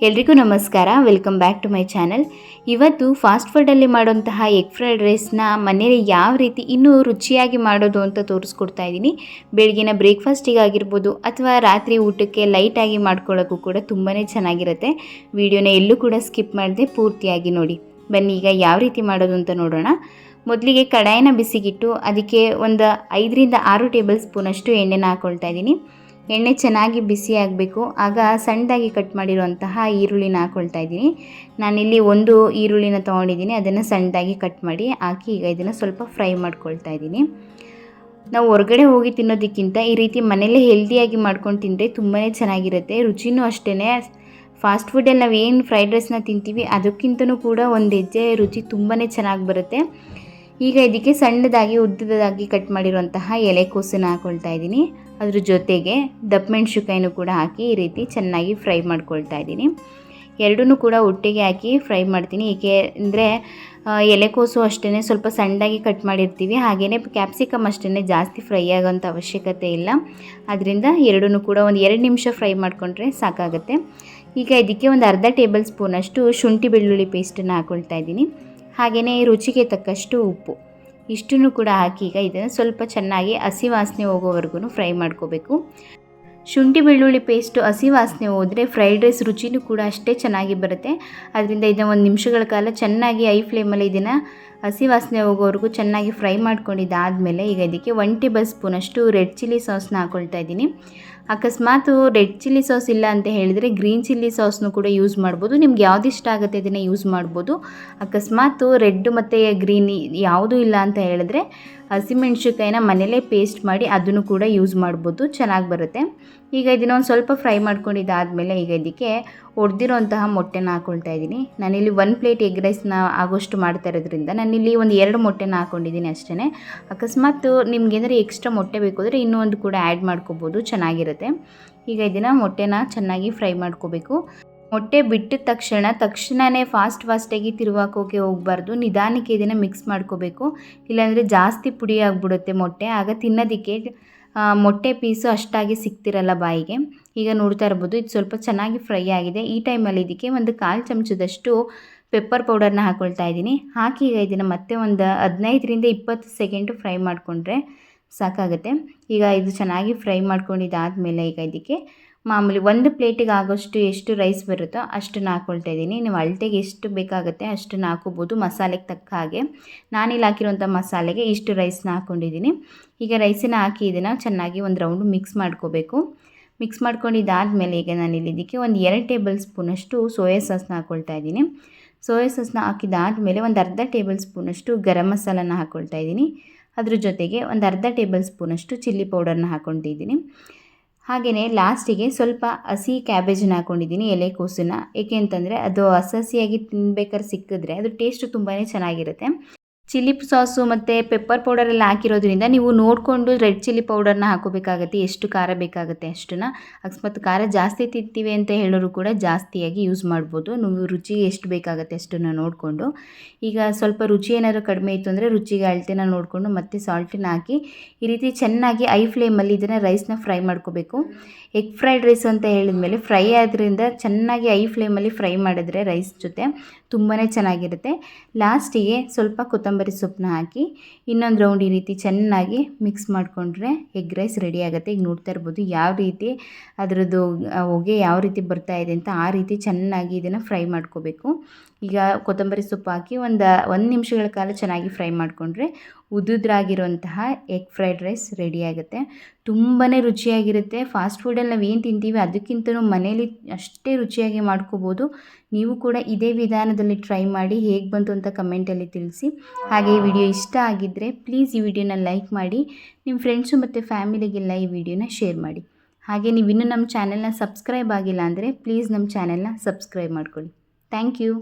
ಎಲ್ರಿಗೂ ನಮಸ್ಕಾರ. Welcome back to my channel. ಇವತ್ತು ಫಾಸ್ಟ್ ಫುಡ್ಡಲ್ಲಿ ಮಾಡುವಂತಹ ಎಗ್ ಫ್ರೈಡ್ ರೈಸ್ನ ಮನೇಲಿ ಯಾವ ರೀತಿ ಇನ್ನೂ ರುಚಿಯಾಗಿ ಮಾಡೋದು ಅಂತ ತೋರಿಸ್ಕೊಡ್ತಾ ಇದ್ದೀನಿ. ಬೆಳಗಿನ ಬ್ರೇಕ್ಫಾಸ್ಟಿಗಾಗಿರ್ಬೋದು ಅಥವಾ ರಾತ್ರಿ ಊಟಕ್ಕೆ ಲೈಟಾಗಿ ಮಾಡ್ಕೊಳ್ಳೋಕ್ಕೂ ಕೂಡ ತುಂಬಾ ಚೆನ್ನಾಗಿರುತ್ತೆ. ವಿಡಿಯೋನ ಎಲ್ಲೂ ಕೂಡ ಸ್ಕಿಪ್ ಮಾಡದೆ ಪೂರ್ತಿಯಾಗಿ ನೋಡಿ. ಬನ್ನಿ ಈಗ ಯಾವ ರೀತಿ ಮಾಡೋದು ಅಂತ ನೋಡೋಣ. ಮೊದಲಿಗೆ ಕಡಾಯಿನ ಬಿಸಿಗಿಟ್ಟು ಅದಕ್ಕೆ ಒಂದು 5ರಿಂದ 6 ಟೇಬಲ್ ಸ್ಪೂನಷ್ಟು ಎಣ್ಣೆನ ಹಾಕ್ಕೊಳ್ತಾ ಇದ್ದೀನಿ. ಎಣ್ಣೆ ಚೆನ್ನಾಗಿ ಬಿಸಿ ಆಗಬೇಕು. ಆಗ ಸಣ್ಣದಾಗಿ ಕಟ್ ಮಾಡಿರುವಂತಹ ಈರುಳ್ಳಿನ ಹಾಕ್ಕೊಳ್ತಾ ಇದ್ದೀನಿ. ನಾನಿಲ್ಲಿ ಒಂದು ಈರುಳ್ಳಿನ ತೊಗೊಂಡಿದ್ದೀನಿ, ಅದನ್ನು ಸಣ್ಣದಾಗಿ ಕಟ್ ಮಾಡಿ ಹಾಕಿ ಈಗ ಇದನ್ನು ಸ್ವಲ್ಪ ಫ್ರೈ ಮಾಡ್ಕೊಳ್ತಾ ಇದ್ದೀನಿ. ನಾವು ಹೊರಗಡೆ ಹೋಗಿ ತಿನ್ನೋದಕ್ಕಿಂತ ಈ ರೀತಿ ಮನೆಯಲ್ಲೇ ಹೆಲ್ದಿಯಾಗಿ ಮಾಡ್ಕೊಂಡು ತಿಂದರೆ ತುಂಬಾ ಚೆನ್ನಾಗಿರುತ್ತೆ. ರುಚಿನೂ ಅಷ್ಟೇ. ಫಾಸ್ಟ್ ಫುಡ್ಡಲ್ಲಿ ನಾವು ಏನು ಫ್ರೈಡ್ ರೈಸ್ನ ತಿಂತೀವಿ ಅದಕ್ಕಿಂತನೂ ಕೂಡ ಒಂದು ಹೆಜ್ಜೆ ರುಚಿ ತುಂಬಾ ಚೆನ್ನಾಗಿ ಬರುತ್ತೆ. ಈಗ ಇದಕ್ಕೆ ಸಣ್ಣದಾಗಿ ಉದ್ದದಾಗಿ ಕಟ್ ಮಾಡಿರುವಂತಹ ಎಲೆಕೋಸನ್ನು ಹಾಕ್ಕೊಳ್ತಾ ಇದ್ದೀನಿ. ಅದ್ರ ಜೊತೆಗೆ ದಪ್ಪ ಮೆಣಸಿನಕಾಯಿನೂ ಕೂಡ ಹಾಕಿ ಈ ರೀತಿ ಚೆನ್ನಾಗಿ ಫ್ರೈ ಮಾಡ್ಕೊಳ್ತಾ ಇದ್ದೀನಿ. ಎರಡನ್ನೂ ಕೂಡ ಒಟ್ಟಿಗೆ ಹಾಕಿ ಫ್ರೈ ಮಾಡ್ತೀನಿ. ಏಕೆ ಅಂದರೆ ಎಲೆಕೋಸು ಅಷ್ಟೇ ಸ್ವಲ್ಪ ಸಣ್ಣದಾಗಿ ಕಟ್ ಮಾಡಿರ್ತೀವಿ, ಹಾಗೆಯೇ ಕ್ಯಾಪ್ಸಿಕಮ್ ಅಷ್ಟೇ ಜಾಸ್ತಿ ಫ್ರೈ ಆಗೋಂಥ ಅವಶ್ಯಕತೆ ಇಲ್ಲ. ಅದರಿಂದ ಎರಡನ್ನೂ ಕೂಡ ಒಂದು 2 ನಿಮಿಷ ಫ್ರೈ ಮಾಡಿಕೊಂಡ್ರೆ ಸಾಕಾಗುತ್ತೆ. ಈಗ ಇದಕ್ಕೆ ಒಂದು ಅರ್ಧ ಟೇಬಲ್ ಸ್ಪೂನಷ್ಟು ಶುಂಠಿ ಬೆಳ್ಳುಳ್ಳಿ ಪೇಸ್ಟನ್ನು ಹಾಕ್ಕೊಳ್ತಾ ಇದ್ದೀನಿ. ಹಾಗೆಯೇ ರುಚಿಗೆ ತಕ್ಕಷ್ಟು ಉಪ್ಪು ಇಷ್ಟನ್ನು ಕೂಡ ಹಾಕಿ ಈಗ ಇದನ್ನು ಸ್ವಲ್ಪ ಚೆನ್ನಾಗಿ ಹಸಿ ವಾಸನೆ ಹೋಗೋವರೆಗೂ ಫ್ರೈ ಮಾಡ್ಕೋಬೇಕು. ಶುಂಠಿ ಬೆಳ್ಳುಳ್ಳಿ ಪೇಸ್ಟು ಹಸಿ ವಾಸನೆ ಹೋದರೆ ಫ್ರೈಡ್ ರೈಸ್ ರುಚಿನೂ ಕೂಡ ಅಷ್ಟೇ ಚೆನ್ನಾಗಿ ಬರುತ್ತೆ. ಅದರಿಂದ ಇದನ್ನು 1 ನಿಮಿಷಗಳ ಕಾಲ ಚೆನ್ನಾಗಿ ಐ ಫ್ಲೇಮಲ್ಲಿ ಇದನ್ನು ಹಸಿ ವಾಸನೆ ಹೋಗೋವರೆಗೂ ಚೆನ್ನಾಗಿ ಫ್ರೈ ಮಾಡ್ಕೊಂಡಿದ್ದಾದಮೇಲೆ ಈಗ ಇದಕ್ಕೆ 1 ಟೇಬಲ್ ಸ್ಪೂನಷ್ಟು ರೆಡ್ ಚಿಲ್ಲಿ ಸಾಸ್ನ ಹಾಕ್ಕೊಳ್ತಾ ಇದ್ದೀನಿ. ಅಕಸ್ಮಾತ್ ರೆಡ್ ಚಿಲ್ಲಿ ಸಾಸ್ ಇಲ್ಲ ಅಂತ ಹೇಳಿದರೆ ಗ್ರೀನ್ ಚಿಲ್ಲಿ ಸಾಸ್ನು ಕೂಡ ಯೂಸ್ ಮಾಡ್ಬೋದು. ನಿಮ್ಗೆ ಯಾವ್ದು ಇಷ್ಟ ಆಗುತ್ತೆ ಅದನ್ನು ಯೂಸ್ ಮಾಡ್ಬೋದು. ಅಕಸ್ಮಾತ್ ರೆಡ್ ಮತ್ತು ಗ್ರೀನ್ ಯಾವುದೂ ಇಲ್ಲ ಅಂತ ಹೇಳಿದ್ರೆ ಹಸಿಮೆಣ್ಸಿನ್ಕಾಯಿನ ಮನೇಲೇ ಪೇಸ್ಟ್ ಮಾಡಿ ಅದನ್ನು ಕೂಡ ಯೂಸ್ ಮಾಡ್ಬೋದು, ಚೆನ್ನಾಗಿ ಬರುತ್ತೆ. ಈಗ ಇದನ್ನು ಒಂದು ಸ್ವಲ್ಪ ಫ್ರೈ ಮಾಡ್ಕೊಂಡಿದ್ದಾದಮೇಲೆ ಈಗ ಇದಕ್ಕೆ ಹೊಡೆದಿರೋಂತಹ ಮೊಟ್ಟೆನ ಹಾಕ್ಕೊಳ್ತಾ ಇದ್ದೀನಿ. ನಾನಿಲ್ಲಿ 1 ಪ್ಲೇಟ್ ಎಗ್ ರೈಸ್ನ ಆಗೋಷ್ಟು ಮಾಡ್ತಾ ಇರೋದ್ರಿಂದ ನಾನಿಲ್ಲಿ ಒಂದು 2 ಮೊಟ್ಟೆನ ಹಾಕ್ಕೊಂಡಿದ್ದೀನಿ ಅಷ್ಟೇ. ಅಕಸ್ಮಾತ್ ನಿಮ್ಗೇನಾದ್ರು ಎಕ್ಸ್ಟ್ರಾ ಮೊಟ್ಟೆ ಬೇಕು ಅಂದರೆ ಇನ್ನೂ ಒಂದು ಕೂಡ ಆ್ಯಡ್ ಮಾಡ್ಕೋಬೋದು, ಚೆನ್ನಾಗಿರುತ್ತೆ. ಈಗ ಇದನ್ನು ಮೊಟ್ಟೆನ ಚೆನ್ನಾಗಿ ಫ್ರೈ ಮಾಡ್ಕೋಬೇಕು. ಮೊಟ್ಟೆ ಬಿಟ್ಟ ತಕ್ಷಣವೇ ಫಾಸ್ಟಾಗಿ ತಿರುವಾಕೋಕೆ ಹೋಗಬಾರ್ದು. ನಿಧಾನಕ್ಕೆ ಇದನ್ನು ಮಿಕ್ಸ್ ಮಾಡ್ಕೋಬೇಕು. ಇಲ್ಲಾಂದರೆ ಜಾಸ್ತಿ ಪುಡಿ ಆಗಿಬಿಡುತ್ತೆ ಮೊಟ್ಟೆ, ಆಗ ತಿನ್ನೋದಕ್ಕೆ ಮೊಟ್ಟೆ ಪೀಸು ಅಷ್ಟಾಗಿ ಸಿಗ್ತಿರಲ್ಲ ಬಾಯಿಗೆ. ಈಗ ನೋಡ್ತಾ ಇರ್ಬೋದು ಇದು ಸ್ವಲ್ಪ ಚೆನ್ನಾಗಿ ಫ್ರೈ ಆಗಿದೆ. ಈ ಟೈಮಲ್ಲಿ ಇದಕ್ಕೆ ಒಂದು 1/4 ಚಮಚದಷ್ಟು ಪೆಪ್ಪರ್ ಪೌಡರ್ನ ಹಾಕ್ಕೊಳ್ತಾ ಇದ್ದೀನಿ. ಹಾಕಿ ಈಗ ಇದನ್ನು ಮತ್ತೆ ಒಂದು 15ರಿಂದ 20 ಸೆಕೆಂಡು ಫ್ರೈ ಮಾಡಿಕೊಂಡ್ರೆ ಸಾಕಾಗುತ್ತೆ. ಈಗ ಇದು ಚೆನ್ನಾಗಿ ಫ್ರೈ ಮಾಡ್ಕೊಂಡಿದ್ದಾದಮೇಲೆ ಈಗ ಇದಕ್ಕೆ ಮಾಮೂಲಿ 1 ಪ್ಲೇಟಿಗೆ ಆಗೋಷ್ಟು ಎಷ್ಟು ರೈಸ್ ಬರುತ್ತೋ ಅಷ್ಟನ್ನು ಹಾಕ್ಕೊಳ್ತಾ ಇದ್ದೀನಿ. ನೀವು ಅಳತೆಗೆ ಎಷ್ಟು ಬೇಕಾಗುತ್ತೆ ಅಷ್ಟನ್ನು ಹಾಕೋಬೋದು, ಮಸಾಲೆಗೆ ತಕ್ಕ ಹಾಗೆ. ನಾನಿಲ್ಲಿ ಹಾಕಿರುವಂಥ ಮಸಾಲೆಗೆ ಇಷ್ಟು ರೈಸ್ನ ಹಾಕ್ಕೊಂಡಿದ್ದೀನಿ. ಈಗ ರೈಸನ್ನು ಹಾಕಿ ಇದನ್ನು ಚೆನ್ನಾಗಿ ಒಂದು ರೌಂಡು ಮಿಕ್ಸ್ ಮಾಡ್ಕೋಬೇಕು. ಮಿಕ್ಸ್ ಮಾಡ್ಕೊಂಡಿದ್ದಾದಮೇಲೆ ಈಗ ನಾನಿಲ್ಲಿ ಇದಕ್ಕೆ ಒಂದು 2 ಟೇಬಲ್ ಸ್ಪೂನಷ್ಟು ಸೋಯಾ ಸಾಸ್ನ ಹಾಕ್ಕೊಳ್ತಾ ಇದ್ದೀನಿ. ಸೋಯಾ ಸಾಸ್ನ ಹಾಕಿದ್ದಾದಮೇಲೆ ಒಂದು ಅರ್ಧ ಟೇಬಲ್ ಸ್ಪೂನಷ್ಟು ಗರಂ ಮಸಾಲನ ಹಾಕ್ಕೊಳ್ತಾ ಇದ್ದೀನಿ. ಅದ್ರ ಜೊತೆಗೆ ಒಂದು ಅರ್ಧ ಟೇಬಲ್ ಸ್ಪೂನಷ್ಟು ಚಿಲ್ಲಿ ಪೌಡರ್ನ ಹಾಕ್ಕೊಂಡಿದ್ದೀನಿ. ಹಾಗೆಯೇ ಲಾಸ್ಟಿಗೆ ಸ್ವಲ್ಪ ಹಸಿ ಕ್ಯಾಬೇಜನ್ನ ಹಾಕ್ಕೊಂಡಿದ್ದೀನಿ, ಎಲೆಕೋಸನ್ನು. ಏಕೆ ಅಂತಂದರೆ ಅದು ಹಸಿಯಾಗಿ ತಿನ್ಬೇಕಾದ್ರೆ ಸಿಕ್ಕಿದ್ರೆ ಅದು ಟೇಸ್ಟು ತುಂಬಾ ಚೆನ್ನಾಗಿರುತ್ತೆ. ಚಿಲ್ಲಿ ಸಾಸು ಮತ್ತು ಪೆಪ್ಪರ್ ಪೌಡರೆಲ್ಲ ಹಾಕಿರೋದ್ರಿಂದ ನೀವು ನೋಡಿಕೊಂಡು ರೆಡ್ ಚಿಲ್ಲಿ ಪೌಡರ್ನ ಹಾಕೋಬೇಕಾಗತ್ತೆ, ಎಷ್ಟು ಖಾರ ಬೇಕಾಗುತ್ತೆ ಅಷ್ಟನ್ನು. ಅಕಸ್ಮಾತ್ ಖಾರ ಜಾಸ್ತಿ ತಿಂತೀವಿ ಅಂತ ಹೇಳೋರು ಕೂಡ ಜಾಸ್ತಿಯಾಗಿ ಯೂಸ್ ಮಾಡ್ಬೋದು. ನೀವು ರುಚಿಗೆ ಎಷ್ಟು ಬೇಕಾಗುತ್ತೆ ಅಷ್ಟನ್ನು ನೋಡಿಕೊಂಡು. ಈಗ ಸ್ವಲ್ಪ ರುಚಿ ಏನಾದರೂ ಕಡಿಮೆ ಇತ್ತು ಅಂದರೆ ರುಚಿಗೆ ಅಳತೆನ ನೋಡಿಕೊಂಡು ಮತ್ತೆ ಸಾಲ್ಟನ್ನ ಹಾಕಿ ಈ ರೀತಿ ಚೆನ್ನಾಗಿ ಐ ಫ್ಲೇಮಲ್ಲಿ ಇದನ್ನು ರೈಸ್ನ ಫ್ರೈ ಮಾಡ್ಕೋಬೇಕು. ಎಗ್ ಫ್ರೈಡ್ ರೈಸ್ ಅಂತ ಹೇಳಿದ್ಮೇಲೆ ಫ್ರೈ ಆದ್ರಿಂದ ಚೆನ್ನಾಗಿ ಐ ಫ್ಲೇಮಲ್ಲಿ ಫ್ರೈ ಮಾಡಿದ್ರೆ ರೈಸ್ ಜೊತೆ ತುಂಬಾ ಚೆನ್ನಾಗಿರುತ್ತೆ. ಲಾಸ್ಟಿಗೆ ಸ್ವಲ್ಪ ಕೊತ್ತಂಬರಿ ಸೊಪ್ಪನ್ನ ಹಾಕಿ ಇನ್ನೊಂದು ರೌಂಡ್ ಈ ರೀತಿ ಚೆನ್ನಾಗಿ ಮಿಕ್ಸ್ ಮಾಡಿಕೊಂಡ್ರೆ ಎಗ್ ರೈಸ್ ರೆಡಿ ಆಗುತ್ತೆ. ಈಗ ನೋಡ್ತಾ ಇರ್ಬೋದು ಯಾವ ರೀತಿ ಅದರದ್ದು ಹೊಗೆ ಯಾವ ರೀತಿ ಬರ್ತಾ ಇದೆ ಅಂತ. ಆ ರೀತಿ ಚೆನ್ನಾಗಿ ಇದನ್ನು ಫ್ರೈ ಮಾಡ್ಕೋಬೇಕು. ಈಗ ಕೊತ್ತಂಬರಿ ಸೊಪ್ಪು ಹಾಕಿ ಒಂದು 1 ನಿಮಿಷಗಳ ಕಾಲ ಚೆನ್ನಾಗಿ ಫ್ರೈ ಮಾಡಿಕೊಂಡ್ರೆ ಉದುದ್ರಾಗಿರುವಂತಹ ಎಗ್ ಫ್ರೈಡ್ ರೈಸ್ ರೆಡಿ ಆಗುತ್ತೆ. ತುಂಬಾ ರುಚಿಯಾಗಿರುತ್ತೆ. ಫಾಸ್ಟ್ ಫುಡ್ಡಲ್ಲಿ ನಾವು ಏನು ತಿಂತೀವಿ ಅದಕ್ಕಿಂತಲೂ ಮನೇಲಿ ಅಷ್ಟೇ ರುಚಿಯಾಗಿ ಮಾಡ್ಕೋಬೋದು. ನೀವು ಕೂಡ ಇದೇ ವಿಧಾನದಲ್ಲಿ ಟ್ರೈ ಮಾಡಿ ಹೇಗೆ ಬಂತು ಅಂತ ಕಮೆಂಟಲ್ಲಿ ತಿಳಿಸಿ. ಹಾಗೆ ಈ ವಿಡಿಯೋ ಇಷ್ಟ ಆಗಿದ್ದರೆ ಪ್ಲೀಸ್ ಈ ವಿಡಿಯೋನ ಲೈಕ್ ಮಾಡಿ, ನಿಮ್ಮ ಫ್ರೆಂಡ್ಸು ಮತ್ತು ಫ್ಯಾಮಿಲಿಗೆಲ್ಲ ಈ ವಿಡಿಯೋನ ಶೇರ್ ಮಾಡಿ. ಹಾಗೆ ನೀವು ಇನ್ನೂ ನಮ್ಮ ಚಾನೆಲ್ನ ಸಬ್ಸ್ಕ್ರೈಬ್ ಆಗಿಲ್ಲ ಅಂದರೆ ಪ್ಲೀಸ್ ನಮ್ಮ ಚಾನೆಲ್ನ ಸಬ್ಸ್ಕ್ರೈಬ್ ಮಾಡ್ಕೊಳ್ಳಿ. Thank you.